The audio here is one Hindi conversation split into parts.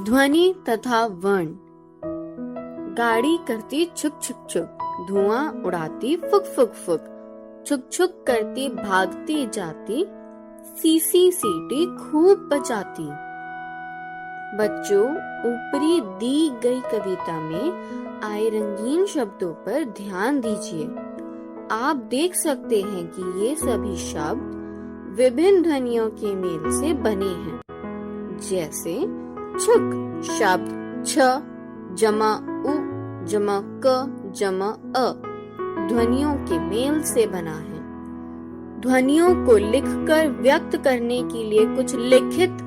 ध्वनि तथा वर्ण। गाड़ी करती छुक छुक छुक, धुआं उड़ाती फुक फुक फुक, छुक छुक करती भागती जाती, सीसी सीटी खूब बजाती। बच्चों, ऊपरी दी गई कविता में आए रंगीन शब्दों पर ध्यान दीजिए। आप देख सकते हैं कि ये सभी शब्द विभिन्न ध्वनियों के मेल से बने हैं। जैसे छुक शब्द छ जमा उ जमा क जमा अ ध्वनियों के मेल से बना है। ध्वनियों को लिखकर व्यक्त करने के लिए कुछ लिखित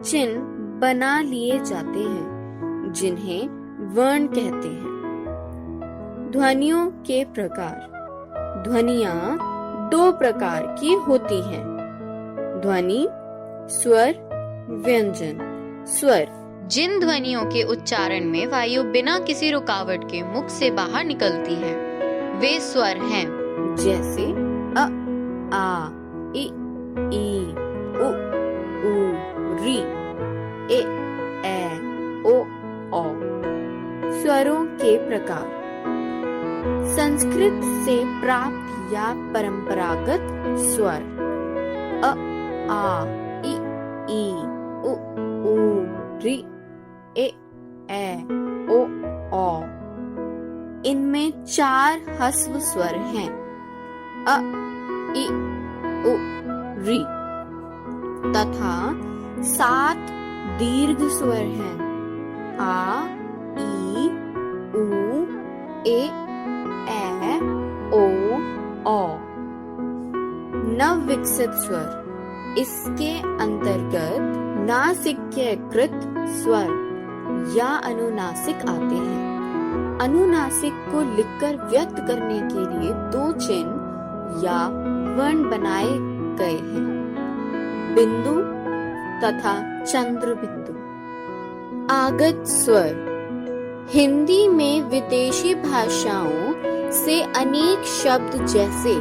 चिन्ह बना लिए जाते हैं, जिन्हें वर्ण कहते हैं। ध्वनियों के प्रकार। ध्वनियां दो प्रकार की होती हैं। ध्वनि, स्वर, व्यंजन। स्वर जिन ध्वनियों के उच्चारण में वायु बिना किसी रुकावट के मुख से बाहर निकलती है, वे स्वर हैं। जैसे अ, आ, इ, ई, उ, री, ए, ओ, औ। स्वरों के प्रकार। संस्कृत से प्राप्त या परंपरागत स्वर अ, आ, इ, ई, उ, री, ए, ओ, औ। इनमें 4 ह्रस्व स्वर हैं। अ, इ, उ, री तथा 7 दीर्घ स्वर हैं। आ, ई, उ, ए, ओ, औ। नव विकसित स्वर। इसके अंतर्गत नासिक्यकृत स्वर या अनुनासिक आते हैं। अनुनासिक को लिखकर व्यक्त करने के लिए 2 चिन्ह या वर्ण बनाए गए हैं, बिंदु तथा चंद्र बिंदु। आगत स्वर। हिंदी में विदेशी भाषाओं से अनेक शब्द जैसे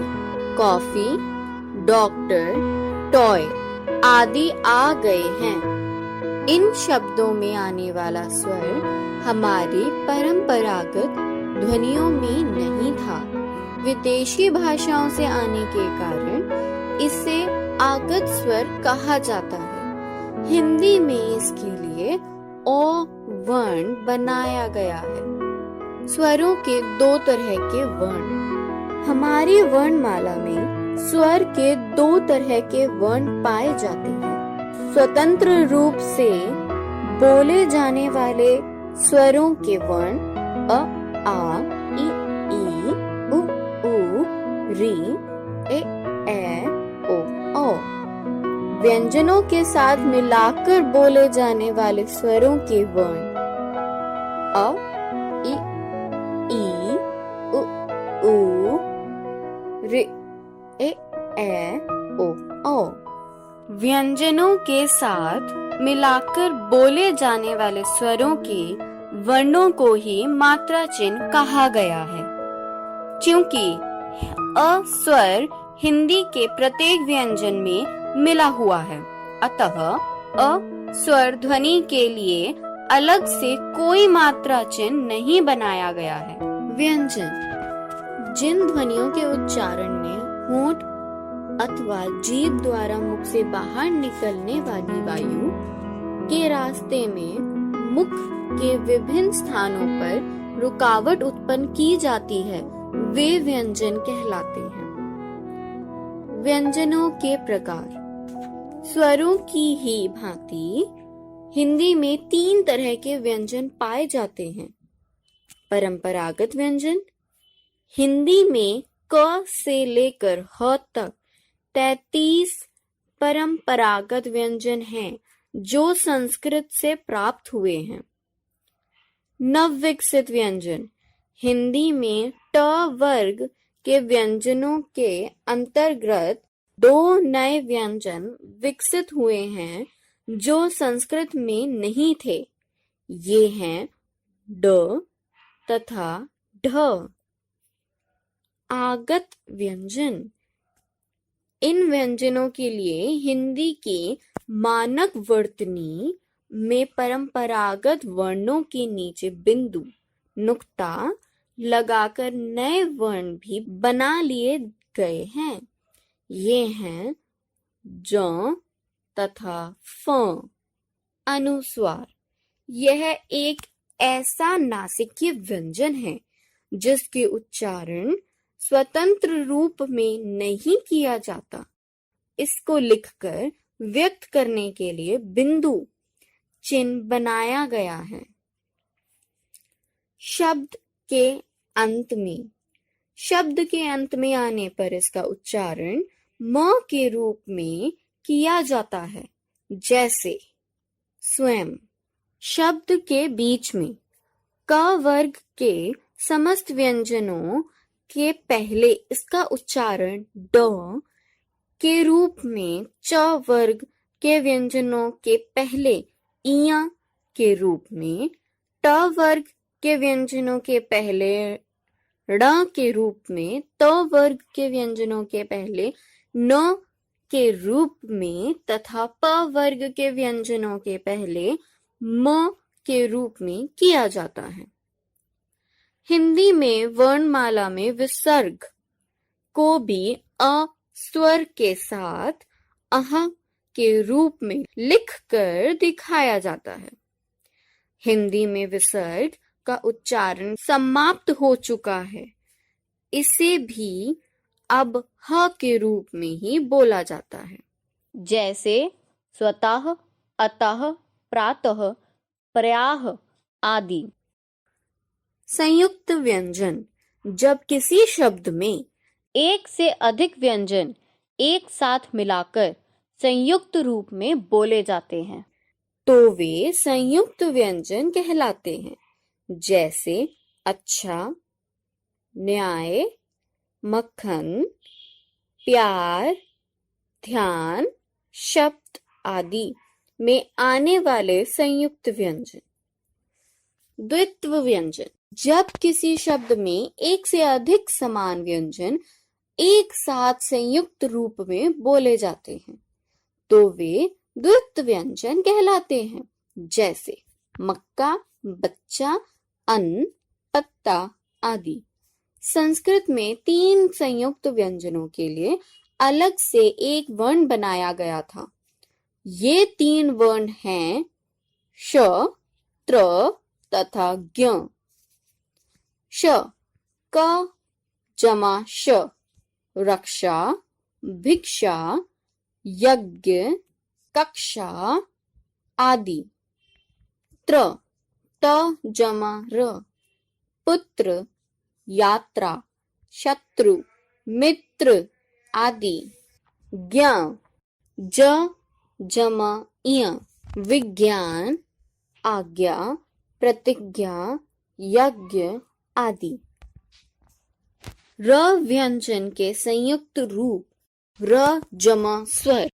कॉफी, डॉक्टर, टॉय आदि आ गए हैं। इन शब्दों में आने वाला स्वर हमारी परंपरागत ध्वनियों में नहीं था। विदेशी भाषाओं से आने के कारण इसे आगत स्वर कहा जाता है। हिंदी में इसके लिए ओ वर्ण बनाया गया है। स्वरों के 2 तरह के वर्ण। हमारी वर्णमाला में स्वर के 2 तरह के वर्ण पाए जाते हैं। स्वतंत्र रूप से बोले जाने वाले स्वरों के वर्ण अ, आ, इ, ई, उ, री, ए, ओ, औ। व्यंजनों के साथ मिलाकर बोले जाने वाले स्वरों के वर्ण अ, इ, ई, उ, रे, ए, ओ, औ। व्यंजनों के साथ मिलाकर बोले जाने वाले स्वरों के वर्णों को ही मात्रा चिन्ह कहा गया है। क्योंकि अ स्वर हिंदी के प्रत्येक व्यंजन में मिला हुआ है, अतः अ स्वर ध्वनि के लिए अलग से कोई मात्रा चिन्ह नहीं बनाया गया है। व्यंजन जिन ध्वनियों के उच्चारण में होंठ अथवा जीभ द्वारा मुख से बाहर निकलने वाली वायु के रास्ते में मुख के विभिन्न स्थानों पर रुकावट उत्पन्न की जाती है, वे व्यंजन कहलाते हैं। व्यंजनों के प्रकार। स्वरों की ही भांति हिंदी में 3 तरह के व्यंजन पाए जाते हैं। परंपरागत व्यंजन। हिंदी में क से लेकर ह तक 33 परंपरागत व्यंजन हैं, जो संस्कृत से प्राप्त हुए हैं। नव विकसित व्यंजन। हिंदी में ट वर्ग के व्यंजनों के अंतर्गत 2 नए व्यंजन विकसित हुए हैं, जो संस्कृत में नहीं थे। ये हैं ड तथा ढ। आगत व्यंजन। इन व्यंजनों के लिए हिंदी की मानक वर्तनी में परंपरागत वर्णों के नीचे बिंदु नुक्ता लगाकर नए वर्ण भी बना लिए गए हैं। ये हैं ज तथा फ। अनुस्वार यह एक ऐसा नासिकीय व्यंजन है जिसके उच्चारण स्वतंत्र रूप में नहीं किया जाता। इसको लिखकर व्यक्त करने के लिए बिंदु चिन्ह बनाया गया है। शब्द के अंत में आने पर इसका उच्चारण म के रूप में किया जाता है, जैसे स्वयं। शब्द के बीच में क वर्ग के समस्त व्यंजनों के पहले इसका उच्चारण ड के रूप में, च वर्ग के व्यंजनों के पहले इया के रूप में, ट वर्ग के व्यंजनों के पहले ड़ के रूप में, त वर्ग के व्यंजनों के पहले न के रूप में तथा प वर्ग के व्यंजनों के पहले म के रूप में किया जाता है। हिंदी में वर्णमाला में विसर्ग को भी अ स्वर के साथ अह के रूप में लिखकर दिखाया जाता है। हिंदी में विसर्ग का उच्चारण समाप्त हो चुका है। इसे भी अब ह के रूप में ही बोला जाता है, जैसे स्वतः, अतः, प्रातः, प्रयाह आदि। संयुक्त व्यंजन जब किसी शब्द में एक से अधिक व्यंजन एक साथ मिलाकर संयुक्त रूप में बोले जाते हैं तो वे संयुक्त व्यंजन कहलाते हैं, जैसे अच्छा, न्याय, मक्खन, प्यार, ध्यान, शब्द आदि में आने वाले संयुक्त व्यंजन। द्वित्व व्यंजन जब किसी शब्द में एक से अधिक समान व्यंजन एक साथ संयुक्त रूप में बोले जाते हैं तो वे द्वित्व व्यंजन कहलाते हैं, जैसे मक्का, बच्चा, अन्न, पत्ता आदि। संस्कृत में 3 संयुक्त व्यंजनों के लिए अलग से एक वर्ण बनाया गया था। ये 3 वर्ण हैं श, त्र तथा ज्ञ। श, क जमा श, रक्षा, भिक्षा, यज्ञ, कक्षा आदि। त्र, त जमा र, पुत्र, यात्रा, शत्रु, मित्र आदि। ज्ञ, ज जमा इय, विज्ञान, आज्ञा, प्रतिज्ञा, यज्ञ आदि। र व्यंजन के संयुक्त रूप र जमा स्वर